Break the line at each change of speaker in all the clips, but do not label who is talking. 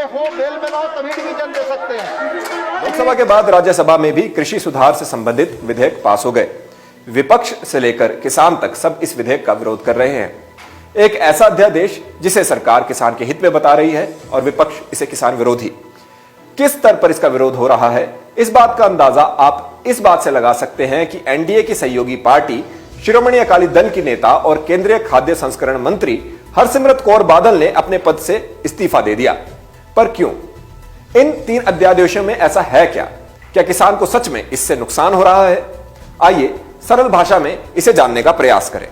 पहले हो बेल में लाओ तभी डिवीजन दे सकते हैं।
लोकसभा के बाद राज्यसभा में भी कृषि सुधार से संबंधित विधेयक पास हो गए। विपक्ष से लेकर किसान तक सब इस विधेयक का विरोध कर रहे हैं। एक ऐसा अध्यादेश जिसे सरकार किसान के हित में बता रही है और विपक्ष इसे किसान विरोधी। किस स्तर पर इसका विरोध हो रहा है, इस बात का अंदाजा आप इस बात से लगा सकते हैं कि एनडीए की सहयोगी पार्टी शिरोमणि अकाली दल की नेता और केंद्रीय खाद्य संस्करण मंत्री हरसिमरत कौर बादल ने अपने पद से इस्तीफा दे दिया। पर क्यों? इन 3 अध्यादेशों में ऐसा है क्या? क्या किसान को सच में इससे नुकसान हो रहा है? आइए सरल भाषा में इसे जानने का प्रयास करें।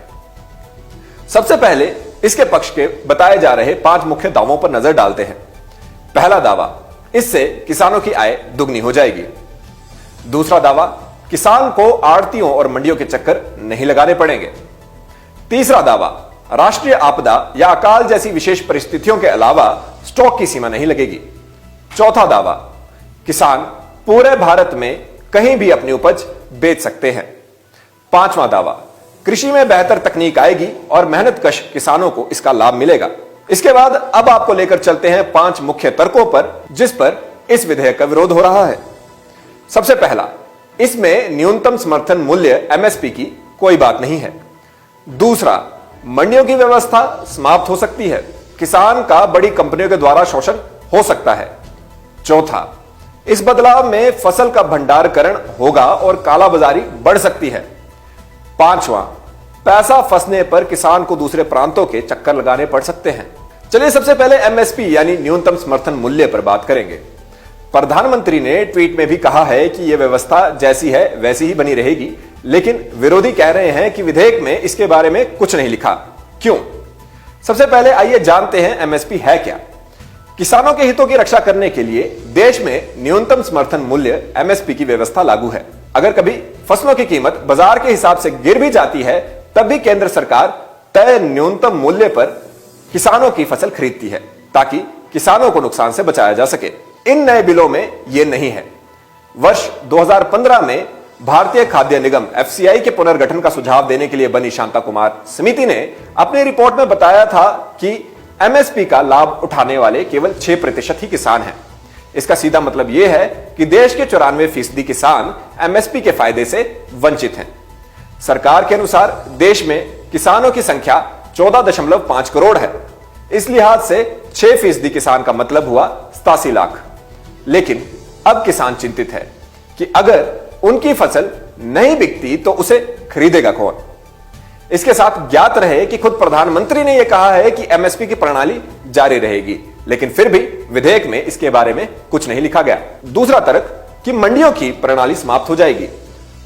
सबसे पहले इसके पक्ष के बताए जा रहे 5 मुख्य दावों पर नजर डालते हैं। पहला दावा, इससे किसानों की आय दुगनी हो जाएगी। दूसरा दावा, किसान को आड़तियों और मंडियों के चक्कर नहीं लगाने पड़ेंगे। तीसरा दावा, राष्ट्रीय आपदा या अकाल जैसी विशेष परिस्थितियों के अलावा स्टॉक की सीमा नहीं लगेगी। चौथा दावा, किसान पूरे भारत में कहीं भी अपनी उपज बेच सकते हैं। पांचवा दावा, कृषि में बेहतर तकनीक आएगी और मेहनतकश किसानों को इसका लाभ मिलेगा। इसके बाद अब आपको लेकर चलते हैं 5 मुख्य तर्कों पर जिस पर इस विधेयक का विरोध हो रहा है। सबसे पहला, इसमें न्यूनतम समर्थन मूल्य एमएसपी की कोई बात नहीं है। दूसरा, मंडियों की व्यवस्था समाप्त हो सकती है, किसान का बड़ी कंपनियों के द्वारा शोषण हो सकता है। चौथा, इस बदलाव में फसल का भंडारण होगा और कालाबाजारी बढ़ सकती है। पांचवा, पैसा फंसने पर किसान को दूसरे प्रांतों के चक्कर लगाने पड़ सकते हैं। चलिए सबसे पहले एमएसपी यानी न्यूनतम समर्थन मूल्य पर बात करेंगे। प्रधानमंत्री ने ट्वीट में भी कहा है कि यह व्यवस्था जैसी है वैसी ही बनी रहेगी, लेकिन विरोधी कह रहे हैं कि विधेयक में इसके बारे में कुछ नहीं लिखा। क्यों? सबसे पहले आइए जानते हैं एमएसपी है क्या। किसानों के हितों की रक्षा करने के लिए देश में न्यूनतम समर्थन मूल्य एमएसपी की व्यवस्था लागू है। अगर कभी फसलों की कीमत बाजार के हिसाब से गिर भी जाती है, तब भी केंद्र सरकार तय न्यूनतम मूल्य पर किसानों की फसल खरीदती है ताकि किसानों को नुकसान से बचाया जा सके। इन नए बिलों में यह नहीं है। वर्ष 2015 में भारतीय खाद्य निगम एफसीआई के पुनर्गठन का सुझाव देने के लिए बनी शांता कुमार समिति ने अपनी रिपोर्ट में बताया था कि एमएसपी का लाभ उठाने वाले केवल 6% ही किसान हैं। इसका सीधा मतलब यह है कि देश के 94% किसान एमएसपी के फायदे से वंचित हैं। सरकार के अनुसार देश में किसानों की संख्या 14.5 करोड़ है। इस लिहाज से 6% किसान का मतलब हुआ 87 लाख। लेकिन अब किसान चिंतित है कि अगर उनकी फसल नहीं बिकती तो उसे खरीदेगा कौन। इसके साथ ज्ञात रहे कि खुद प्रधानमंत्री ने यह कहा है कि एमएसपी की प्रणाली जारी रहेगी, लेकिन फिर भी विधेयक में इसके बारे में कुछ नहीं लिखा गया। दूसरा तर्क कि मंडियों की प्रणाली समाप्त हो जाएगी।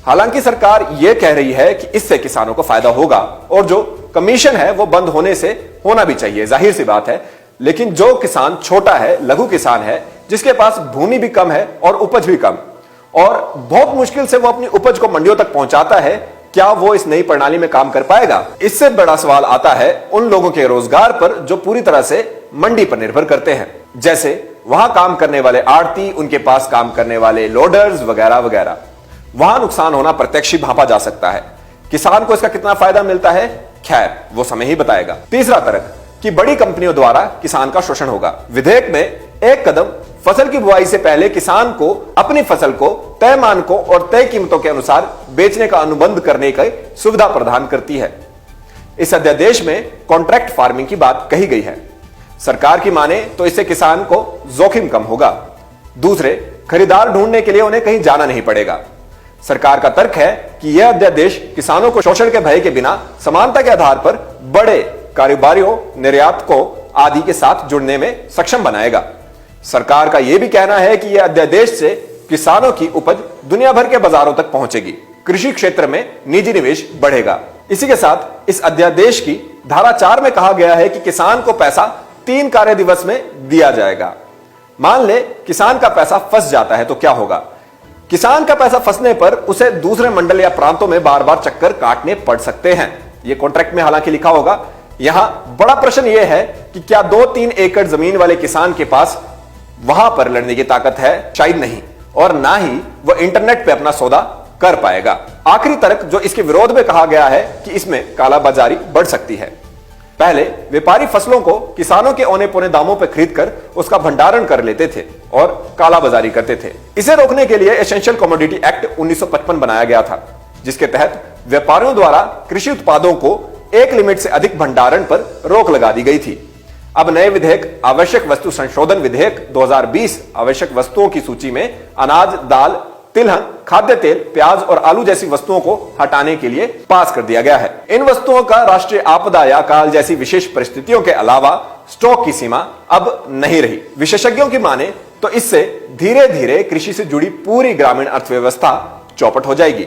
हालांकि सरकार यह कह रही है कि इससे किसानों को फायदा होगा और जो कमीशन है वो बंद होने से होना भी चाहिए, जाहिर सी बात है। लेकिन जो किसान छोटा है, लघु किसान है, जिसके पास भूमि भी कम है और उपज भी कम, और बहुत मुश्किल से वो अपनी उपज को मंडियों तक पहुंचाता है, क्या वो इस नई प्रणाली में काम कर पाएगा? इससे बड़ा सवाल आता है उन लोगों के रोजगार पर जो पूरी तरह से मंडी पर निर्भर करते हैं, जैसे वहां काम करने वाले आड़ती, उनके पास काम करने वाले लोडर्स वगैरह वगैरह। वहां नुकसान होना प्रत्यक्ष ही भांपा जा सकता है। किसान को इसका कितना फायदा मिलता है, खैर वो समय ही बताएगा। तीसरा तर्क कि बड़ी कंपनियों द्वारा किसान का शोषण होगा। विधेयक में एक कदम फसल की बुआई से पहले किसान को अपनी फसल को तय मानकों और तय कीमतों के अनुसार बेचने का अनुबंध करने की सुविधा प्रदान करती है। इस अध्यादेश में कॉन्ट्रैक्ट फार्मिंग की बात कही गई है। सरकार की माने तो इससे किसान को जोखिम कम होगा। दूसरे, खरीदार ढूंढने के लिए उन्हें कहीं जाना नहीं पड़ेगा। सरकार का तर्क है कि यह अध्यादेश किसानों को शोषण के भय के बिना समानता के आधार पर बड़े कारोबारियों, निर्यातकों आदि के साथ जुड़ने में सक्षम बनाएगा। सरकार का यह भी कहना है कि यह अध्यादेश से किसानों की उपज दुनिया भर के बाजारों तक पहुंचेगी। कृषि क्षेत्र में निजी निवेश बढ़ेगा। इसी के साथ इस अध्यादेश की धारा 4 में कहा गया है कि किसान को पैसा 3 कार्य दिवस में दिया जाएगा। मान ले किसान का पैसा फंस जाता है तो क्या होगा? किसान का पैसा फंसने पर उसे दूसरे मंडल या प्रांतों में बार बार चक्कर काटने पड़ सकते हैं। यह कॉन्ट्रैक्ट में हालांकि लिखा होगा। यहां बड़ा प्रश्न यह है कि क्या 2-3 एकड़ जमीन वाले किसान के पास वहां पर लड़ने की ताकत है? शायद नहीं, और ना ही वह इंटरनेट पे अपना सौदा कर पाएगा। आखिरी तर्क जो इसके विरोध में कहा गया है कि इसमें कालाबाजारी बढ़ सकती है। पहले व्यापारी फसलों को किसानों के औने पौने दामों पर खरीदकर उसका भंडारण कर लेते थे और कालाबाजारी करते थे। इसे रोकने के लिए एसेंशियल कमोडिटी एक्ट 1955 बनाया गया था, जिसके तहत व्यापारियों द्वारा कृषि उत्पादों को एक लिमिट से अधिक भंडारण पर रोक लगा दी गई थी। अब नए विधेयक आवश्यक वस्तु संशोधन विधेयक 2020 आवश्यक वस्तुओं की सूची में अनाज, दाल, तिलहन, खाद्य तेल, प्याज और आलू जैसी वस्तुओं को हटाने के लिए पास कर दिया गया है। इन वस्तुओं का राष्ट्रीय आपदा या काल जैसी विशेष परिस्थितियों के अलावा स्टॉक की सीमा अब नहीं रही। विशेषज्ञों की माने तो इससे धीरे धीरे कृषि से जुड़ी पूरी ग्रामीण अर्थव्यवस्था चौपट हो जाएगी।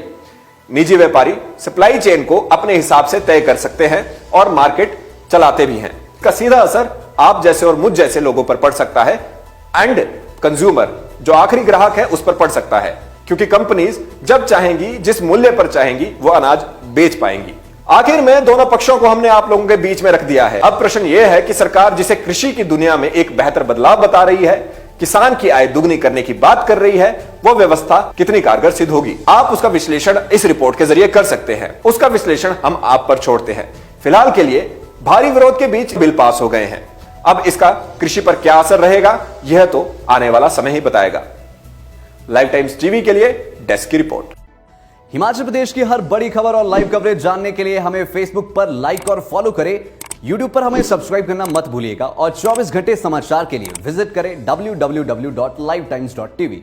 निजी व्यापारी सप्लाई चेन को अपने हिसाब से तय कर सकते हैं और मार्केट चलाते भी हैं। इसका सीधा असर आप जैसे और मुझ जैसे लोगों पर पड़ सकता है एंड कंज्यूमर, जो आखिरी ग्राहक है, उस पर पड़ सकता है, क्योंकि कंपनीज जब चाहेंगी, जिस मूल्य पर चाहेंगी, वो अनाज बेच पाएंगी। आखिर में दोनों पक्षों को हमने आप लोगों के बीच में रख दिया है। अब प्रश्न यह है कि सरकार जिसे कृषि की दुनिया में एक बेहतर बदलाव बता रही है, किसान की आय दुगनी करने की बात कर रही है, वो व्यवस्था कितनी कारगर सिद्ध होगी? आप उसका विश्लेषण इस रिपोर्ट के जरिए कर सकते हैं। उसका विश्लेषण हम आप पर छोड़ते हैं। फिलहाल के लिए भारी विरोध के बीच बिल पास हो गए हैं। अब इसका कृषि पर क्या असर रहेगा, यह तो आने वाला समय ही बताएगा। लाइव टाइम्स टीवी के लिए डेस्क की रिपोर्ट।
हिमाचल प्रदेश की हर बड़ी खबर और लाइव कवरेज जानने के लिए हमें फेसबुक पर लाइक और फॉलो करें। यूट्यूब पर हमें सब्सक्राइब करना मत भूलिएगा और 24 घंटे समाचार के लिए विजिट करें www.livetimes.tv।